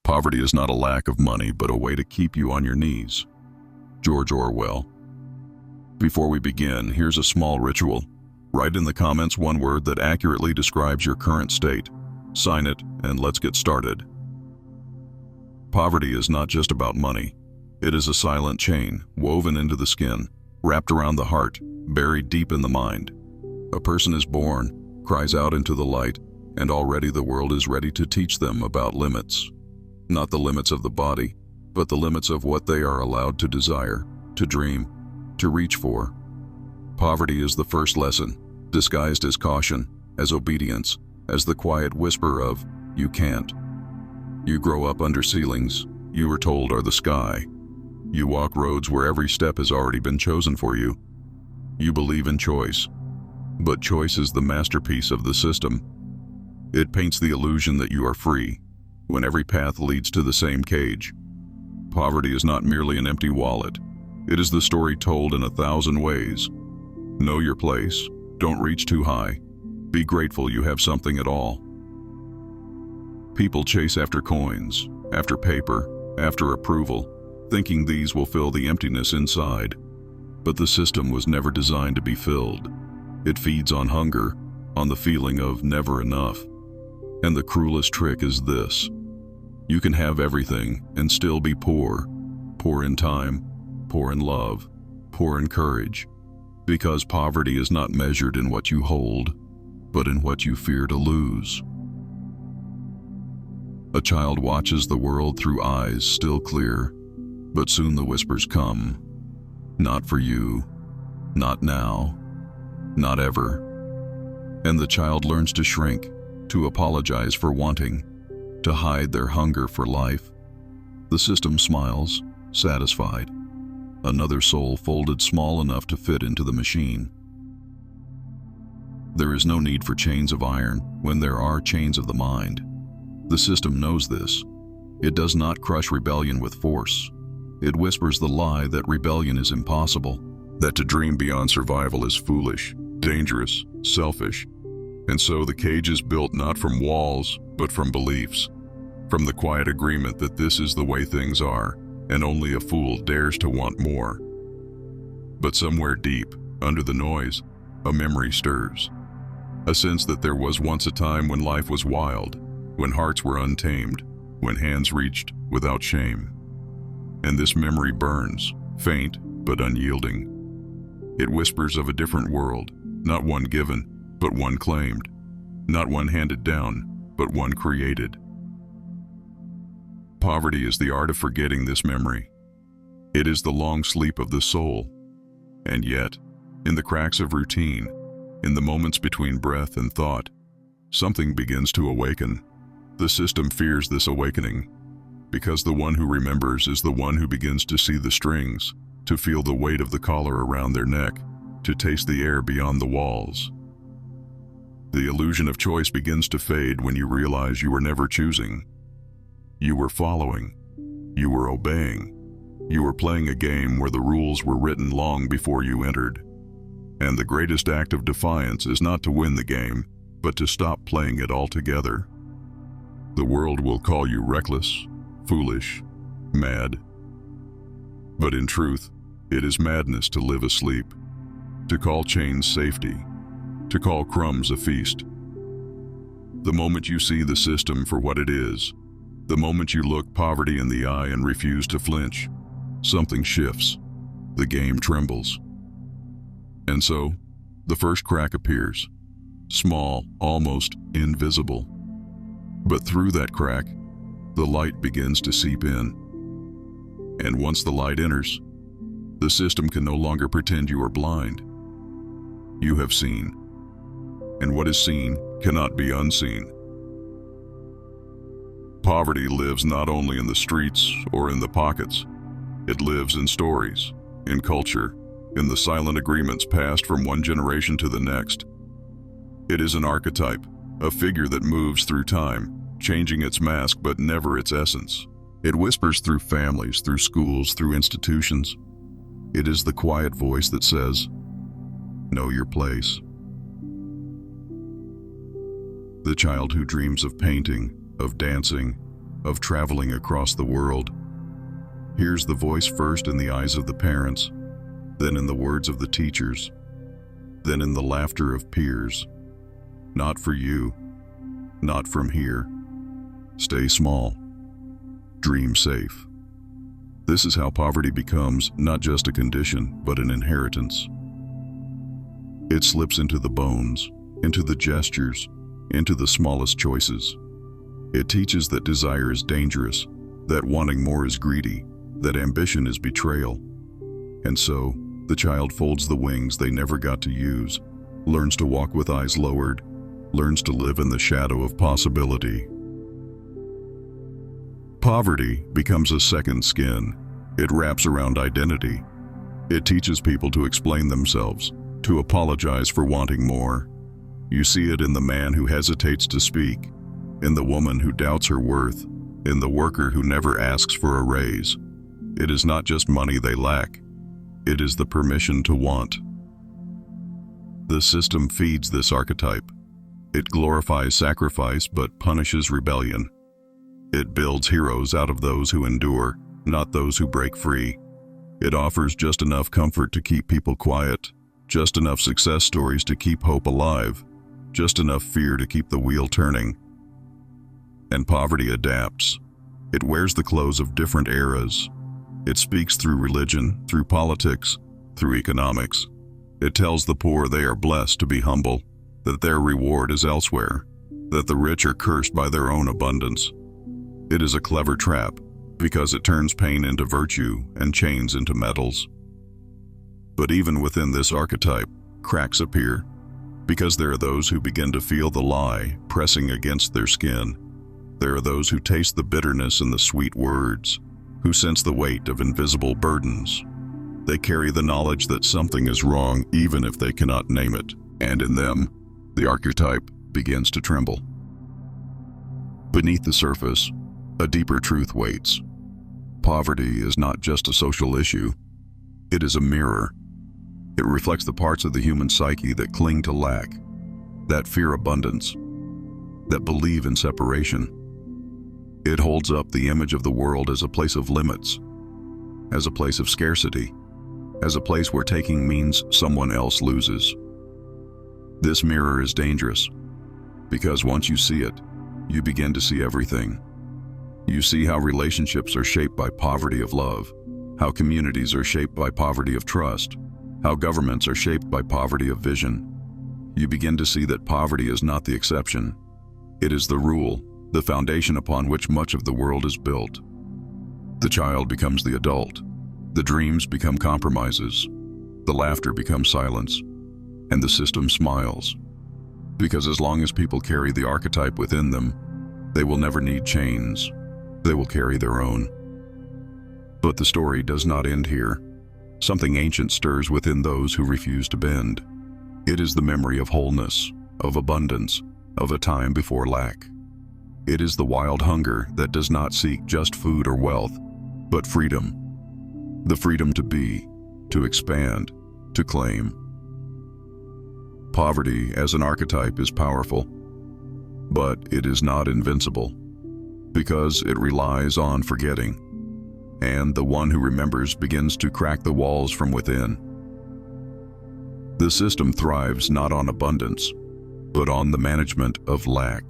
Poverty is not a lack of money, but a way to keep you on your knees. George Orwell. Before we begin, here's a small ritual. Write in the comments one word that accurately describes your current state. Sign it, and let's get started. Poverty is not just about money. It is a silent chain, woven into the skin, wrapped around the heart, buried deep in the mind. A person is born, cries out into the light, and already the world is ready to teach them about limits. Not the limits of the body, but the limits of what they are allowed to desire, to dream, to reach for. Poverty is the first lesson, disguised as caution, as obedience, as the quiet whisper of, "You can't." You grow up under ceilings you were told are the sky. You walk roads where every step has already been chosen for you. You believe in choice, but choice is the masterpiece of the system. It paints the illusion that you are free, when every path leads to the same cage. Poverty is not merely an empty wallet. It is the story told in 1,000 ways. Know your place. Don't reach too high. Be grateful you have something at all. People chase after coins, after paper, after approval, thinking these will fill the emptiness inside. But the system was never designed to be filled. It feeds on hunger, on the feeling of never enough. And the cruelest trick is this. You can have everything and still be poor. Poor in time, poor in love, poor in courage. Because poverty is not measured in what you hold, but in what you fear to lose. A child watches the world through eyes still clear, but soon the whispers come. Not for you, not now, not ever. And the child learns to shrink, to apologize for wanting, to hide their hunger for life. The system smiles, satisfied. Another soul folded small enough to fit into the machine. There is no need for chains of iron when there are chains of the mind. The system knows this. It does not crush rebellion with force. It whispers the lie that rebellion is impossible, that to dream beyond survival is foolish, dangerous, selfish. And so the cage is built not from walls, but from beliefs, from the quiet agreement that this is the way things are, and only a fool dares to want more. But somewhere deep, under the noise, a memory stirs. A sense that there was once a time when life was wild, when hearts were untamed, when hands reached without shame. And this memory burns, faint but unyielding. It whispers of a different world, not one given, but one claimed, not one handed down, but one created. Poverty is the art of forgetting this memory. It is the long sleep of the soul. And yet, in the cracks of routine, in the moments between breath and thought, something begins to awaken. The system fears this awakening, because the one who remembers is the one who begins to see the strings, to feel the weight of the collar around their neck, to taste the air beyond the walls. The illusion of choice begins to fade when you realize you were never choosing. You were following. You were obeying. You were playing a game where the rules were written long before you entered. And the greatest act of defiance is not to win the game, but to stop playing it altogether. The world will call you reckless, foolish, mad. But in truth, it is madness to live asleep, to call chains safety, to call crumbs a feast. The moment you see the system for what it is, the moment you look poverty in the eye and refuse to flinch, something shifts. The game trembles. And so, the first crack appears, small, almost invisible. But through that crack, the light begins to seep in. And once the light enters, the system can no longer pretend you are blind. You have seen, and what is seen cannot be unseen. Poverty lives not only in the streets or in the pockets. It lives in stories, in culture, in the silent agreements passed from one generation to the next. It is an archetype, a figure that moves through time, changing its mask but never its essence. It whispers through families, through schools, through institutions. It is the quiet voice that says, "Know your place." The child who dreams of painting, of dancing, of traveling across the world. Hears the voice first in the eyes of the parents, then in the words of the teachers, then in the laughter of peers. Not for you, not from here. Stay small. Dream safe. This is how poverty becomes not just a condition, but an inheritance. It slips into the bones, into the gestures, into the smallest choices. It teaches that desire is dangerous, that wanting more is greedy, that ambition is betrayal. And so, the child folds the wings they never got to use, learns to walk with eyes lowered, learns to live in the shadow of possibility. Poverty becomes a second skin. It wraps around identity. It teaches people to explain themselves, to apologize for wanting more. You see it in the man who hesitates to speak, in the woman who doubts her worth, in the worker who never asks for a raise. It is not just money they lack. It is the permission to want. The system feeds this archetype. It glorifies sacrifice but punishes rebellion. It builds heroes out of those who endure, not those who break free. It offers just enough comfort to keep people quiet, just enough success stories to keep hope alive, just enough fear to keep the wheel turning. And poverty adapts. It wears the clothes of different eras. It speaks through religion, through politics, through economics. It tells the poor they are blessed to be humble, that their reward is elsewhere, that the rich are cursed by their own abundance. It is a clever trap, because it turns pain into virtue and chains into metals. But even within this archetype, cracks appear, because there are those who begin to feel the lie pressing against their skin. There are those who taste the bitterness in the sweet words, who sense the weight of invisible burdens. They carry the knowledge that something is wrong even if they cannot name it, and in them, the archetype begins to tremble. Beneath the surface, a deeper truth waits. Poverty is not just a social issue. It is a mirror. It reflects the parts of the human psyche that cling to lack, that fear abundance, that believe in separation. It holds up the image of the world as a place of limits, as a place of scarcity, as a place where taking means someone else loses. This mirror is dangerous, because once you see it, you begin to see everything. You see how relationships are shaped by poverty of love, how communities are shaped by poverty of trust, how governments are shaped by poverty of vision. You begin to see that poverty is not the exception. It is the rule, the foundation upon which much of the world is built. The child becomes the adult. The dreams become compromises. The laughter becomes silence. And the system smiles. Because as long as people carry the archetype within them, they will never need chains. They will carry their own. But the story does not end here. Something ancient stirs within those who refuse to bend. It is the memory of wholeness, of abundance, of a time before lack. It is the wild hunger that does not seek just food or wealth, but freedom. The freedom to be, to expand, to claim. Poverty as an archetype is powerful, but it is not invincible, because it relies on forgetting, and the one who remembers begins to crack the walls from within. The system thrives not on abundance, but on the management of lack.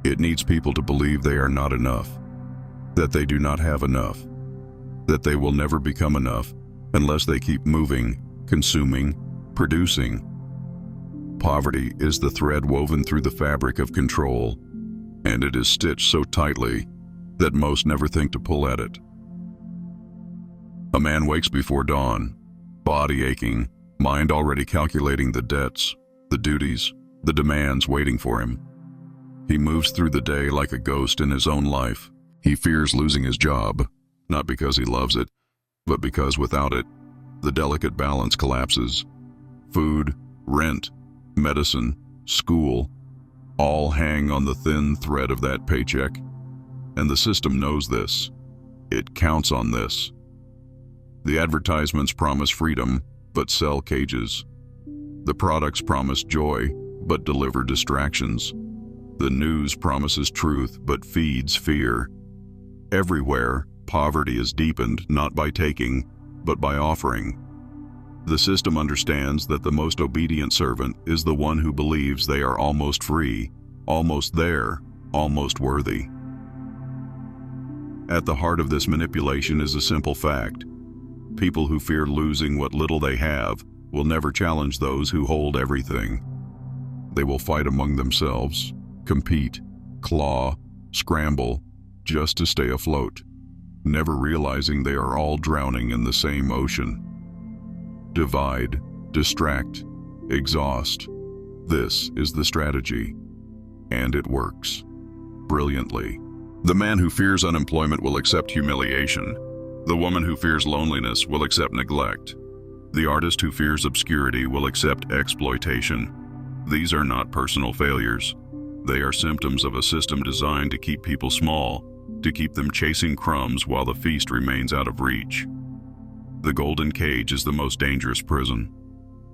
It needs people to believe they are not enough, that they do not have enough, that they will never become enough unless they keep moving, consuming, producing. Poverty is the thread woven through the fabric of control, and it is stitched so tightly that most never think to pull at it. A man wakes before dawn, body aching, mind already calculating the debts, the duties, the demands waiting for him. He moves through the day like a ghost in his own life. He fears losing his job, not because he loves it, but because without it, the delicate balance collapses. Food, rent, medicine, school, all hang on the thin thread of that paycheck. And the system knows this. It counts on this. The advertisements promise freedom, but sell cages. The products promise joy, but deliver distractions. The news promises truth but feeds fear. Everywhere, poverty is deepened not by taking, but by offering. The system understands that the most obedient servant is the one who believes they are almost free, almost there, almost worthy. At the heart of this manipulation is a simple fact. People who fear losing what little they have will never challenge those who hold everything. They will fight among themselves, compete, claw, scramble, just to stay afloat, never realizing they are all drowning in the same ocean. Divide, distract, exhaust. This is the strategy. And it works. Brilliantly. The man who fears unemployment will accept humiliation. The woman who fears loneliness will accept neglect. The artist who fears obscurity will accept exploitation. These are not personal failures. They are symptoms of a system designed to keep people small, to keep them chasing crumbs while the feast remains out of reach. The golden cage is the most dangerous prison.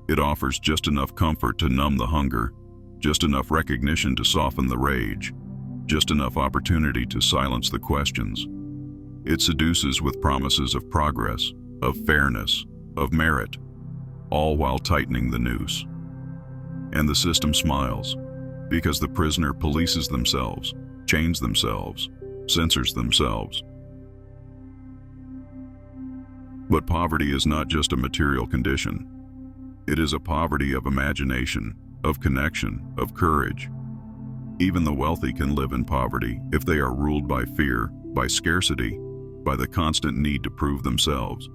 It offers just enough comfort to numb the hunger, just enough recognition to soften the rage, just enough opportunity to silence the questions. It seduces with promises of progress, of fairness, of merit, all while tightening the noose. And the system smiles, because the prisoner polices themselves, chains themselves, censors themselves. But poverty is not just a material condition. It is a poverty of imagination, of connection, of courage. Even the wealthy can live in poverty if they are ruled by fear, by scarcity, by the constant need to prove themselves.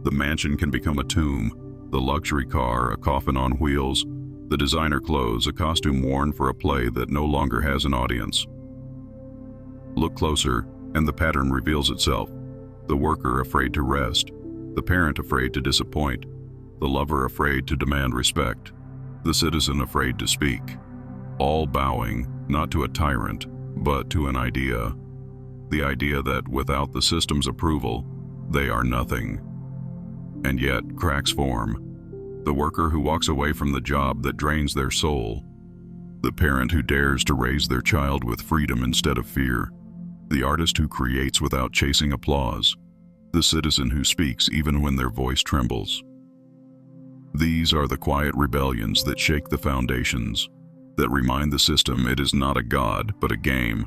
The mansion can become a tomb, the luxury car a coffin on wheels, the designer clothes a costume worn for a play that no longer has an audience. Look closer, and the pattern reveals itself. The worker afraid to rest, the parent afraid to disappoint, the lover afraid to demand respect, the citizen afraid to speak, all bowing not to a tyrant, but to an idea. The idea that without the system's approval, they are nothing. And yet, cracks form. The worker who walks away from the job that drains their soul. The parent who dares to raise their child with freedom instead of fear. The artist who creates without chasing applause. The citizen who speaks even when their voice trembles. These are the quiet rebellions that shake the foundations, that remind the system it is not a god, but a game.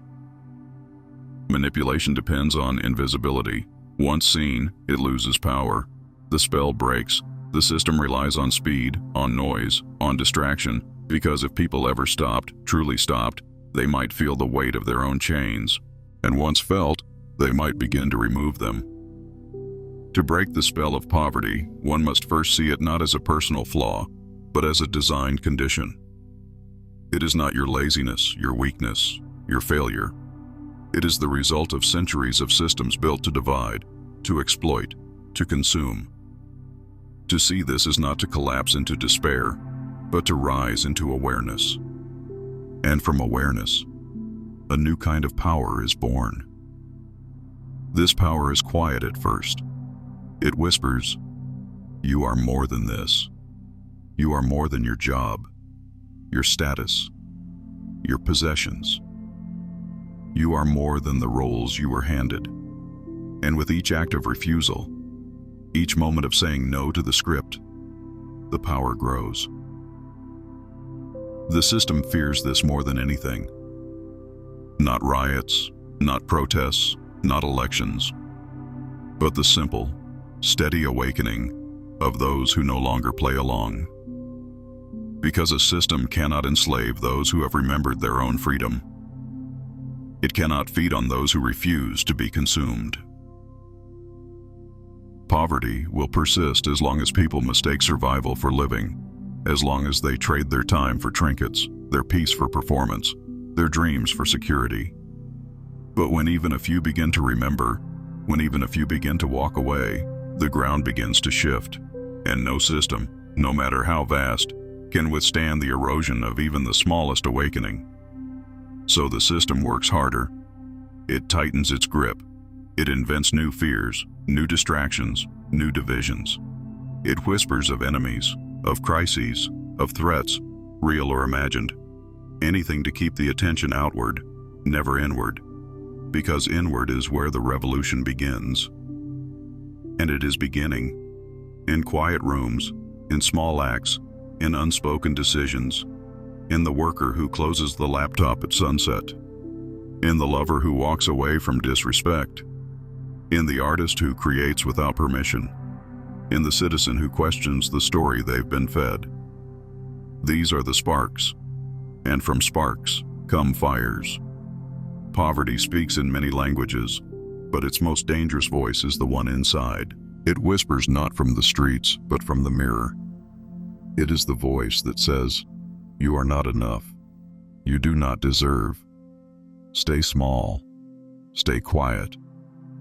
Manipulation depends on invisibility. Once seen, it loses power. The spell breaks. The system relies on speed, on noise, on distraction, because if people ever stopped, truly stopped, they might feel the weight of their own chains. And once felt, they might begin to remove them. To break the spell of poverty, one must first see it not as a personal flaw, but as a designed condition. It is not your laziness, your weakness, your failure. It is the result of centuries of systems built to divide, to exploit, to consume. To see this is not to collapse into despair, but to rise into awareness. And from awareness, a new kind of power is born. This power is quiet at first. It whispers, "You are more than this. You are more than your job, your status, your possessions. You are more than the roles you were handed." And with each act of refusal, each moment of saying no to the script, the power grows. The system fears this more than anything. Not riots, not protests, not elections, but the simple, steady awakening of those who no longer play along. Because a system cannot enslave those who have remembered their own freedom. It cannot feed on those who refuse to be consumed. Poverty will persist as long as people mistake survival for living, as long as they trade their time for trinkets, their peace for performance, their dreams for security. But when even a few begin to remember, when even a few begin to walk away, the ground begins to shift, and no system, no matter how vast, can withstand the erosion of even the smallest awakening. So the system works harder. It tightens its grip. It invents new fears, new distractions, new divisions. It whispers of enemies, of crises, of threats, real or imagined. anything to keep the attention outward, never inward, because inward is where the revolution begins. And it is beginning. In quiet rooms, in small acts, in unspoken decisions, in the worker who closes the laptop at sunset, in the lover who walks away from disrespect, in the artist who creates without permission, in the citizen who questions the story they've been fed. These are the sparks, and from sparks come fires. Poverty speaks in many languages, but its most dangerous voice is the one inside. It whispers not from the streets, but from the mirror. It is the voice that says, "You are not enough. You do not deserve. Stay small. Stay quiet.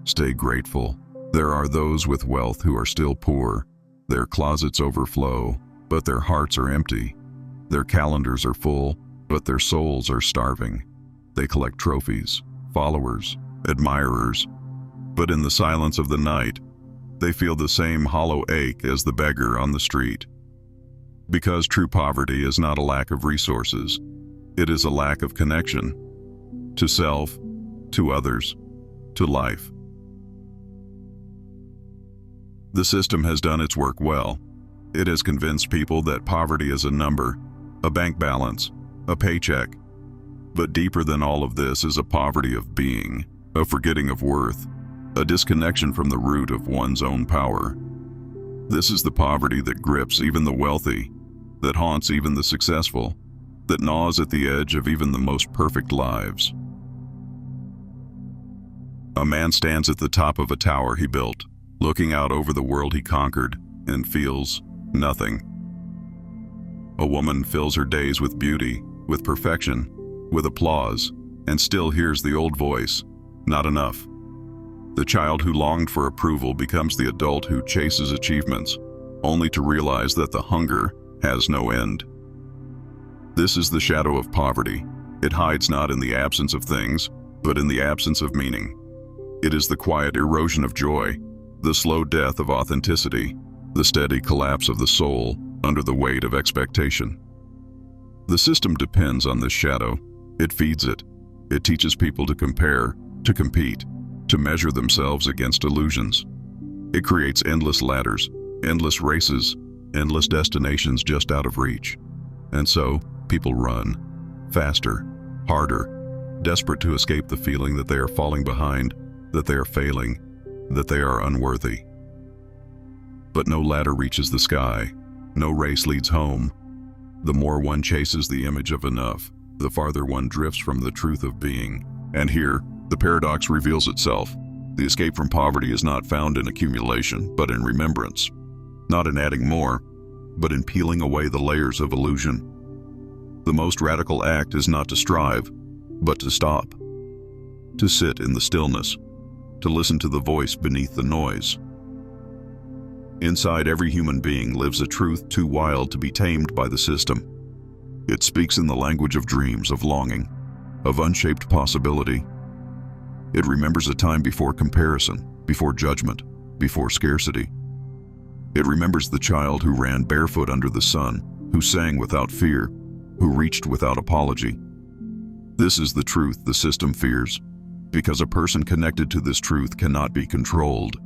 Stay grateful." There are those with wealth who are still poor. Their closets overflow, but their hearts are empty. Their calendars are full, but their souls are starving. They collect trophies, followers, admirers, but in the silence of the night, they feel the same hollow ache as the beggar on the street. Because true poverty is not a lack of resources, it is a lack of connection to self, to others, to life. The system has done its work well. It has convinced people that poverty is a number, a bank balance, a paycheck. But deeper than all of this is a poverty of being, a forgetting of worth, a disconnection from the root of one's own power. This is the poverty that grips even the wealthy, that haunts even the successful, that gnaws at the edge of even the most perfect lives. A man stands at the top of a tower he built, looking out over the world he conquered, and feels nothing. A woman fills her days with beauty, with perfection, with applause, and still hears the old voice, "Not enough." The child who longed for approval becomes the adult who chases achievements, only to realize that the hunger has no end. This is the shadow of poverty. It hides not in the absence of things, but in the absence of meaning. It is the quiet erosion of joy, the slow death of authenticity, the steady collapse of the soul under the weight of expectation. The system depends on this shadow. It feeds it. It teaches people to compare, to compete, to measure themselves against illusions. It creates endless ladders, endless races, endless destinations just out of reach. And so, people run, faster, harder, desperate to escape the feeling that they are falling behind, that they are failing, that they are unworthy. But no ladder reaches the sky, no race leads home. The more one chases the image of enough, the farther one drifts from the truth of being. And here, the paradox reveals itself. The escape from poverty is not found in accumulation, but in remembrance. Not in adding more, but in peeling away the layers of illusion. The most radical act is not to strive, but to stop. To sit in the stillness, to listen to the voice beneath the noise. Inside every human being lives a truth too wild to be tamed by the system. It speaks in the language of dreams, of longing, of unshaped possibility. It remembers a time before comparison, before judgment, before scarcity. It remembers the child who ran barefoot under the sun, who sang without fear, who reached without apology. This is the truth the system fears, because a person connected to this truth cannot be controlled.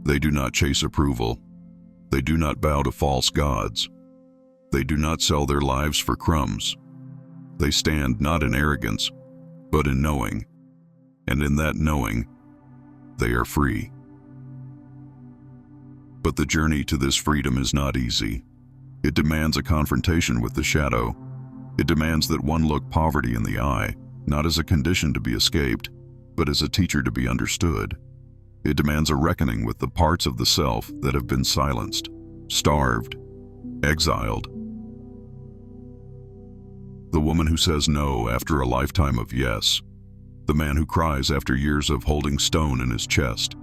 They do not chase approval. They do not bow to false gods. They do not sell their lives for crumbs. They stand not in arrogance, but in knowing. And in that knowing, they are free. But the journey to this freedom is not easy. It demands a confrontation with the shadow. It demands that one look poverty in the eye, not as a condition to be escaped, but as a teacher to be understood. It demands a reckoning with the parts of the self that have been silenced, starved, exiled. The woman who says no after a lifetime of yes. The man who cries after years of holding stone in his chest.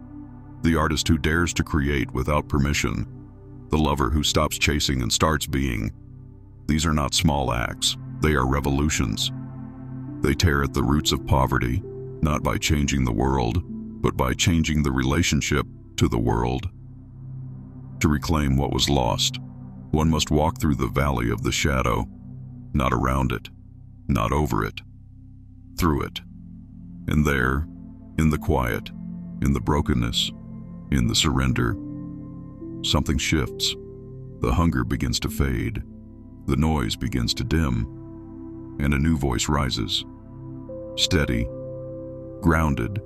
The artist who dares to create without permission. The lover who stops chasing and starts being. These are not small acts. They are revolutions. They tear at the roots of poverty, not by changing the world, but by changing the relationship to the world. To reclaim what was lost, one must walk through the valley of the shadow, not around it. not over it, through it. And there, in the quiet, in the brokenness, in the surrender, something shifts. The hunger begins to fade, the noise begins to dim, and a new voice rises. Steady, grounded,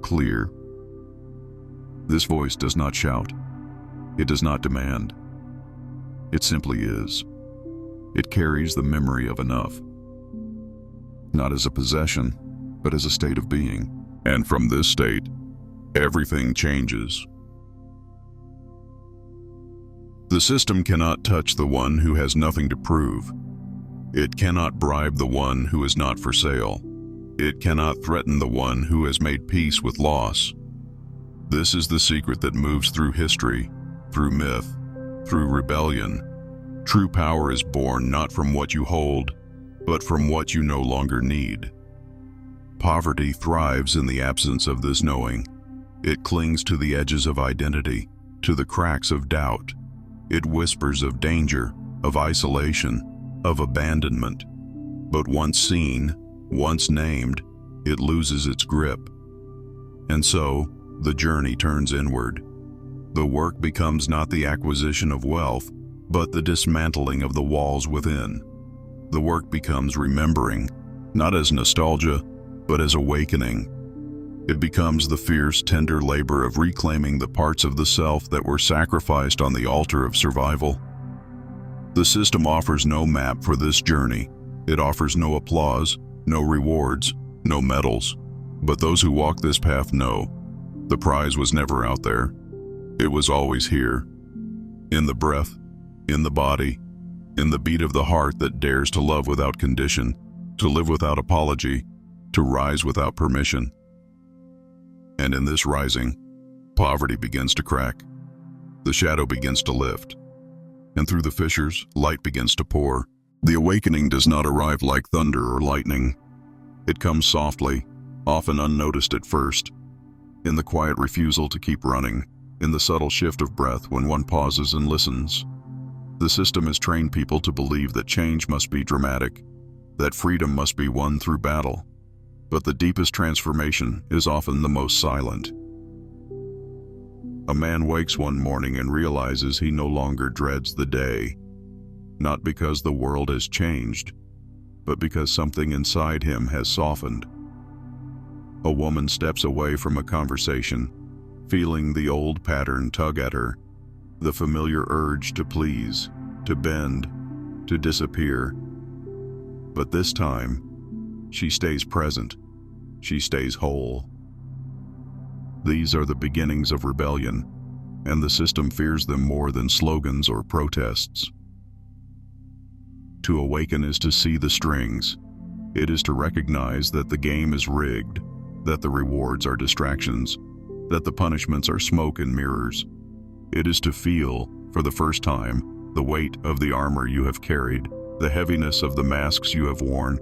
clear. This voice does not shout. It does not demand. It simply is. It carries the memory of enough. Not as a possession, but as a state of being. And from this state, everything changes. The system cannot touch the one who has nothing to prove. It cannot bribe the one who is not for sale. It cannot threaten the one who has made peace with loss. This is the secret that moves through history, through myth, through rebellion. True power is born not from what you hold, but from what you no longer need. Poverty thrives in the absence of this knowing. It clings to the edges of identity, to the cracks of doubt. It whispers of danger, of isolation, of abandonment. But once seen, once named, it loses its grip. And so, the journey turns inward. The work becomes not the acquisition of wealth, but the dismantling of the walls within. The work becomes remembering, not as nostalgia, but as awakening. It becomes the fierce, tender labor of reclaiming the parts of the self that were sacrificed on the altar of survival. The system offers no map for this journey. It offers no applause, no rewards, no medals. But those who walk this path know the prize was never out there. It was always here. In the breath, in the body, in the beat of the heart that dares to love without condition, to live without apology, to rise without permission. And in this rising, poverty begins to crack. The shadow begins to lift. And through the fissures, light begins to pour. The awakening does not arrive like thunder or lightning. It comes softly, often unnoticed at first, in the quiet refusal to keep running, in the subtle shift of breath when one pauses and listens. The system has trained people to believe that change must be dramatic, that freedom must be won through battle. But the deepest transformation is often the most silent. A man wakes one morning and realizes he no longer dreads the day, not because the world has changed, but because something inside him has softened. A woman steps away from a conversation, feeling the old pattern tug at her, the familiar urge to please, to bend, to disappear. But this time, she stays present. She stays whole. These are the beginnings of rebellion, and the system fears them more than slogans or protests. To awaken is to see the strings. It is to recognize that the game is rigged, that the rewards are distractions, that the punishments are smoke and mirrors. It is to feel, for the first time, the weight of the armor you have carried, the heaviness of the masks you have worn,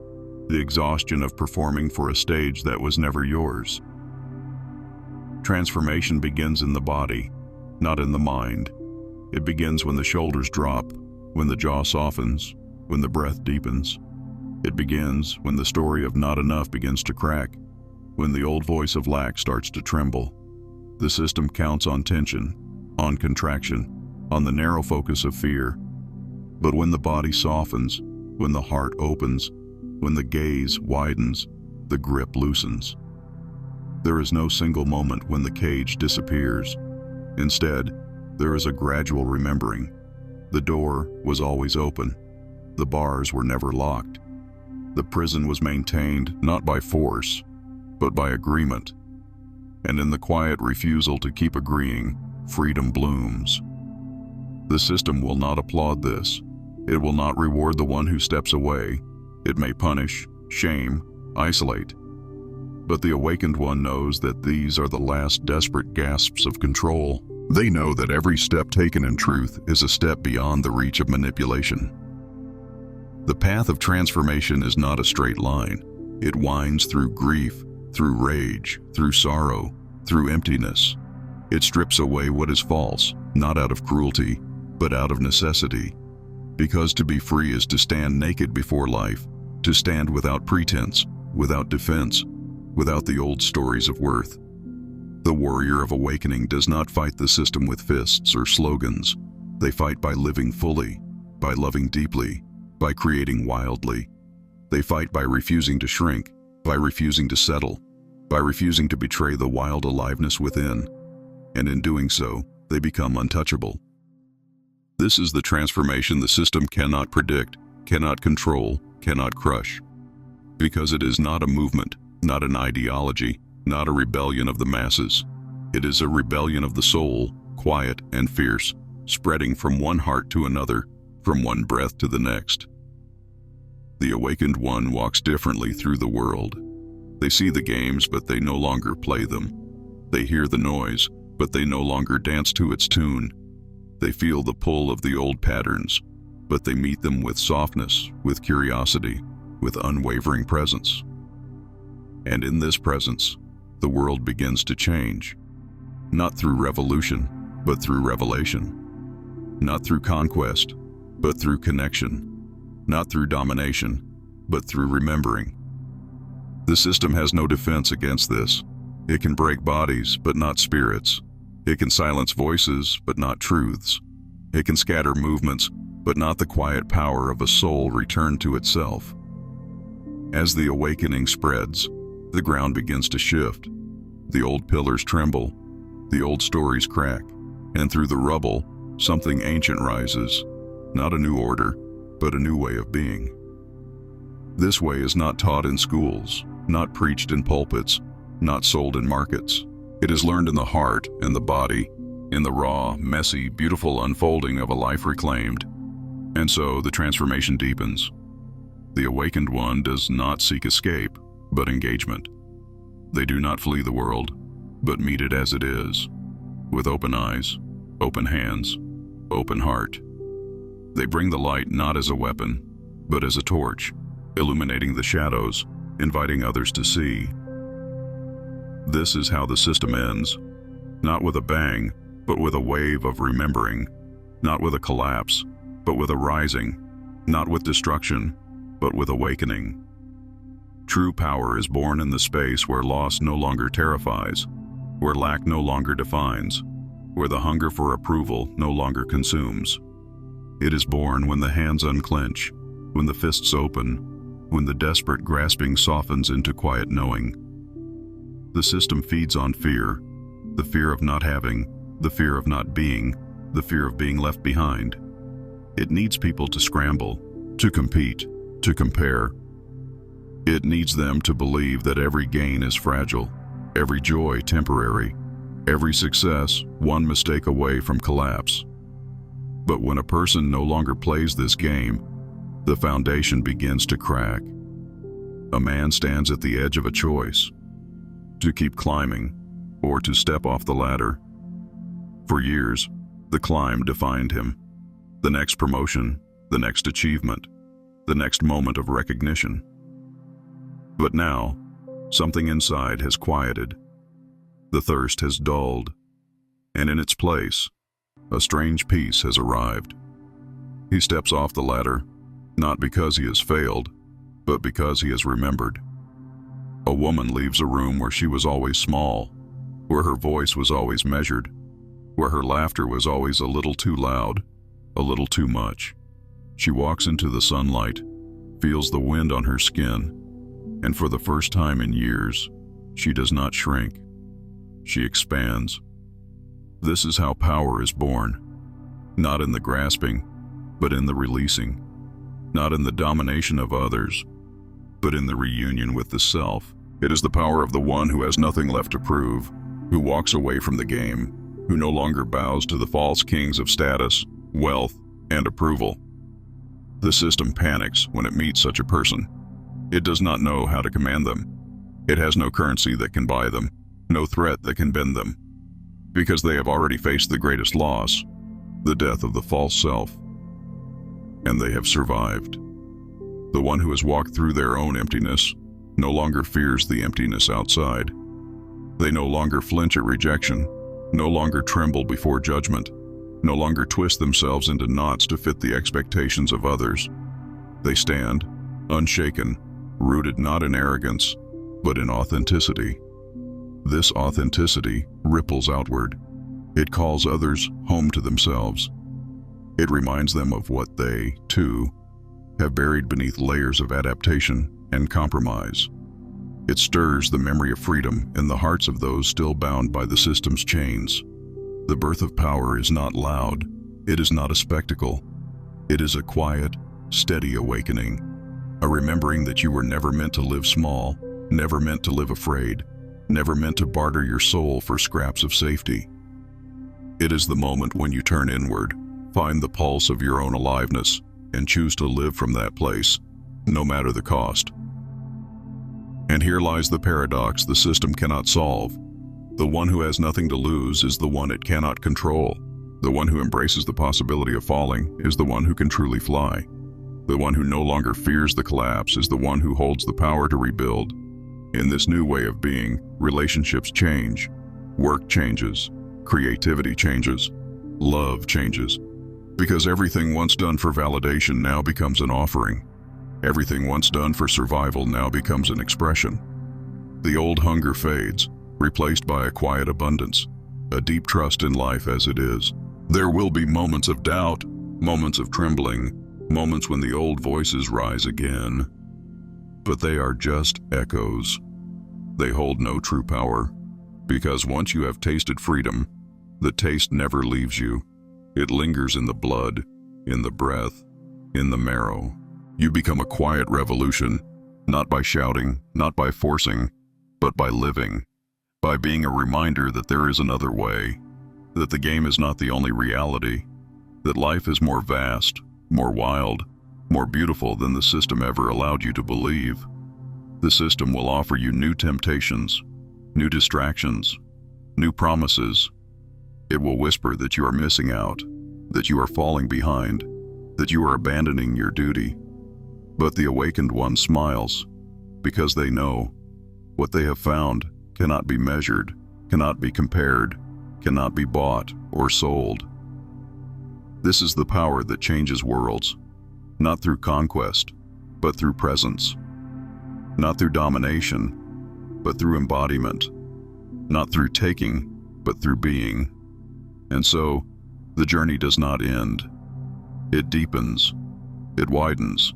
the exhaustion of performing for a stage that was never yours. Transformation begins in the body, not in the mind. It begins when the shoulders drop, when the jaw softens, when the breath deepens. It begins when the story of not enough begins to crack, when the old voice of lack starts to tremble. The system counts on tension, on contraction, on the narrow focus of fear. But when the body softens, when the heart opens, when the gaze widens, the grip loosens. There is no single moment when the cage disappears. Instead, there is a gradual remembering. The door was always open. The bars were never locked. The prison was maintained not by force, but by agreement. And in the quiet refusal to keep agreeing, freedom blooms. The system will not applaud this. It will not reward the one who steps away. It may punish, shame, isolate. But the awakened one knows that these are the last desperate gasps of control. They know that every step taken in truth is a step beyond the reach of manipulation. The path of transformation is not a straight line. It winds through grief, through rage, through sorrow, through emptiness. It strips away what is false, not out of cruelty, but out of necessity. Because to be free is to stand naked before life, to stand without pretense, without defense, without the old stories of worth. The warrior of awakening does not fight the system with fists or slogans. They fight by living fully, by loving deeply, by creating wildly. They fight by refusing to shrink, by refusing to settle, by refusing to betray the wild aliveness within, and in doing so, they become untouchable. This is the transformation the system cannot predict, cannot control, cannot crush. Because it is not a movement, not an ideology, not a rebellion of the masses. It is a rebellion of the soul, quiet and fierce, spreading from one heart to another, from one breath to the next. The awakened one walks differently through the world. They see the games, but they no longer play them. They hear the noise, but they no longer dance to its tune. They feel the pull of the old patterns, but they meet them with softness, with curiosity, with unwavering presence. And in this presence, the world begins to change. Not through revolution, but through revelation. Not through conquest, but through connection. Not through domination, but through remembering. The system has no defense against this. It can break bodies, but not spirits. It can silence voices, but not truths. It can scatter movements, but not the quiet power of a soul returned to itself. As the awakening spreads, the ground begins to shift. The old pillars tremble, the old stories crack, and through the rubble, something ancient rises. Not a new order, but a new way of being. This way is not taught in schools, not preached in pulpits, not sold in markets. It is learned in the heart and the body, in the raw, messy, beautiful unfolding of a life reclaimed. And so the transformation deepens. The awakened one does not seek escape, but engagement. They do not flee the world, but meet it as it is, with open eyes, open hands, open heart. They bring the light not as a weapon, but as a torch, illuminating the shadows, inviting others to see. This is how the system ends, not with a bang, but with a wave of remembering, not with a collapse, but with a rising, not with destruction, but with awakening. True power is born in the space where loss no longer terrifies, where lack no longer defines, where the hunger for approval no longer consumes. It is born when the hands unclench, when the fists open, when the desperate grasping softens into quiet knowing. The system feeds on fear, the fear of not having, the fear of not being, the fear of being left behind. It needs people to scramble, to compete, to compare. It needs them to believe that every gain is fragile, every joy temporary, every success one mistake away from collapse. But when a person no longer plays this game, the foundation begins to crack. A man stands at the edge of a choice, to keep climbing or to step off the ladder. For years, the climb defined him. The next promotion, the next achievement, the next moment of recognition. But now, something inside has quieted. The thirst has dulled, and in its place, a strange peace has arrived. He steps off the ladder, not because he has failed, but because he has remembered. A woman leaves a room where she was always small, where her voice was always measured, where her laughter was always a little too loud, a little too much. She walks into the sunlight, feels the wind on her skin, and for the first time in years, she does not shrink. She expands. This is how power is born, not in the grasping, but in the releasing, not in the domination of others, but in the reunion with the self. It is the power of the one who has nothing left to prove, who walks away from the game, who no longer bows to the false kings of status, wealth, and approval. The system panics when it meets such a person. It does not know how to command them. It has no currency that can buy them, no threat that can bend them, because they have already faced the greatest loss, the death of the false self. And they have survived. The one who has walked through their own emptiness no longer fears the emptiness outside. They no longer flinch at rejection, no longer tremble before judgment, no longer twist themselves into knots to fit the expectations of others. They stand, unshaken, rooted not in arrogance, but in authenticity. This authenticity ripples outward. It calls others home to themselves. It reminds them of what they, too, have buried beneath layers of adaptation and compromise. It stirs the memory of freedom in the hearts of those still bound by the system's chains. The birth of power is not loud. It is not a spectacle. It is a quiet, steady awakening. A remembering that you were never meant to live small, never meant to live afraid, never meant to barter your soul for scraps of safety. It is the moment when you turn inward, find the pulse of your own aliveness, and choose to live from that place, no matter the cost. And here lies the paradox the system cannot solve. The one who has nothing to lose is the one it cannot control. The one who embraces the possibility of falling is the one who can truly fly. The one who no longer fears the collapse is the one who holds the power to rebuild. In this new way of being, relationships change, work changes, creativity changes, love changes. Because everything once done for validation now becomes an offering. Everything once done for survival now becomes an expression. The old hunger fades, replaced by a quiet abundance, a deep trust in life as it is. There will be moments of doubt, moments of trembling, moments when the old voices rise again. But they are just echoes. They hold no true power, because once you have tasted freedom, the taste never leaves you. It lingers in the blood, in the breath, in the marrow. You become a quiet revolution, not by shouting, not by forcing, but by living, by being a reminder that there is another way, that the game is not the only reality, that life is more vast, more wild, more beautiful than the system ever allowed you to believe. The system will offer you new temptations, new distractions, new promises. It will whisper that you are missing out, that you are falling behind, that you are abandoning your duty. But the awakened one smiles, because they know what they have found cannot be measured, cannot be compared, cannot be bought or sold. This is the power that changes worlds, not through conquest, but through presence. Not through domination, but through embodiment. Not through taking, but through being. And so, the journey does not end. It deepens. It widens.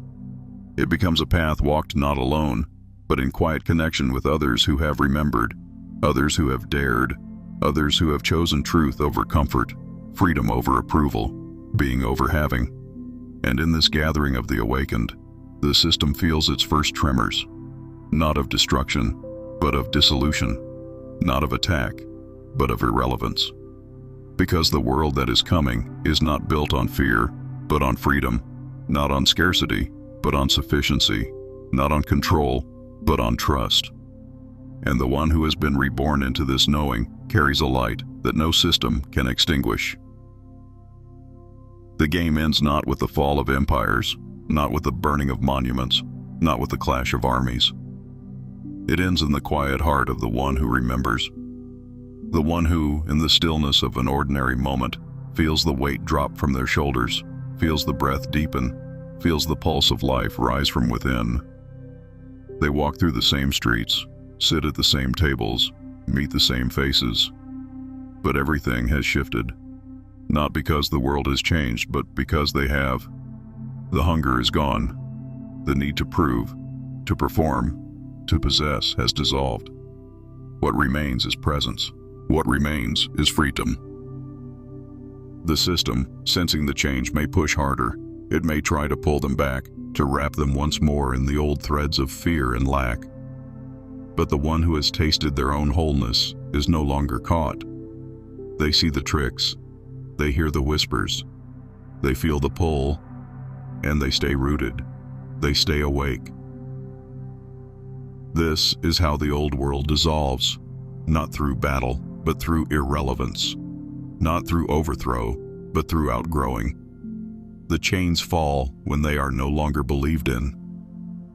It becomes a path walked not alone, but in quiet connection with others who have remembered, others who have dared, others who have chosen truth over comfort, freedom over approval, being over having. And in this gathering of the awakened, the system feels its first tremors, not of destruction, but of dissolution, not of attack, but of irrelevance. Because the world that is coming is not built on fear, but on freedom, not on scarcity, but on sufficiency, not on control, but on trust. And the one who has been reborn into this knowing carries a light that no system can extinguish. The game ends not with the fall of empires, not with the burning of monuments, not with the clash of armies. It ends in the quiet heart of the one who remembers. The one who, in the stillness of an ordinary moment, feels the weight drop from their shoulders, feels the breath deepen, feels the pulse of life rise from within. They walk through the same streets, sit at the same tables, meet the same faces. But everything has shifted. Not because the world has changed, but because they have. The hunger is gone. The need to prove, to perform, to possess has dissolved. What remains is presence. What remains is freedom. The system, sensing the change, may push harder. It may try to pull them back, to wrap them once more in the old threads of fear and lack. But the one who has tasted their own wholeness is no longer caught. They see the tricks, they hear the whispers, they feel the pull, and they stay rooted. They stay awake. This is how the old world dissolves, not through battle, but through irrelevance, not through overthrow, but through outgrowing. The chains fall when they are no longer believed in.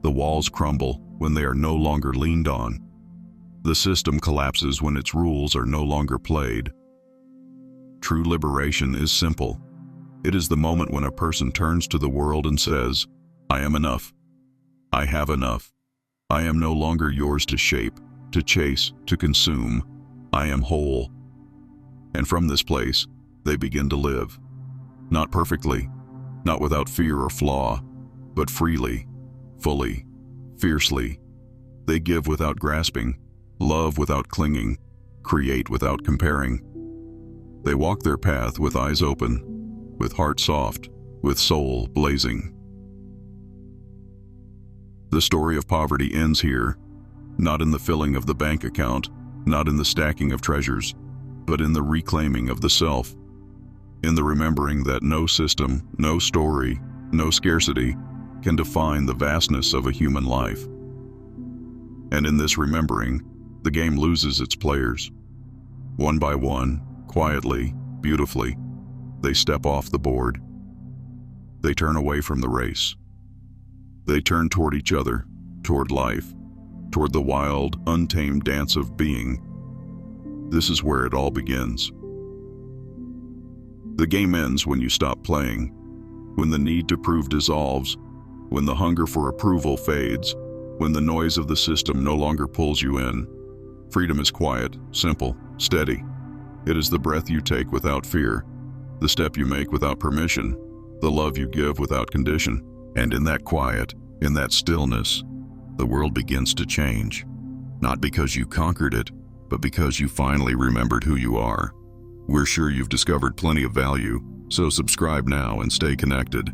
The walls crumble when they are no longer leaned on. The system collapses when its rules are no longer played. True liberation is simple. It is the moment when a person turns to the world and says, "I am enough. I have enough. I am no longer yours to shape, to chase, to consume. I am whole. And from this place, they begin to live. Not perfectly, not without fear or flaw, but freely, fully, fiercely. They give without grasping, love without clinging, create without comparing. They walk their path with eyes open, with heart soft, with soul blazing. The story of poverty ends here, not in the filling of the bank account, not in the stacking of treasures, but in the reclaiming of the self, in the remembering that no system, no story, no scarcity can define the vastness of a human life. And in this remembering, the game loses its players. One by one, quietly, beautifully, they step off the board. They turn away from the race. They turn toward each other, toward life, toward the wild, untamed dance of being. This is where it all begins. The game ends when you stop playing, when the need to prove dissolves, when the hunger for approval fades, when the noise of the system no longer pulls you in. Freedom is quiet, simple, steady. It is the breath you take without fear, the step you make without permission, the love you give without condition. And in that quiet, in that stillness, the world begins to change. Not because you conquered it, but because you finally remembered who you are. We're sure you've discovered plenty of value, so subscribe now and stay connected.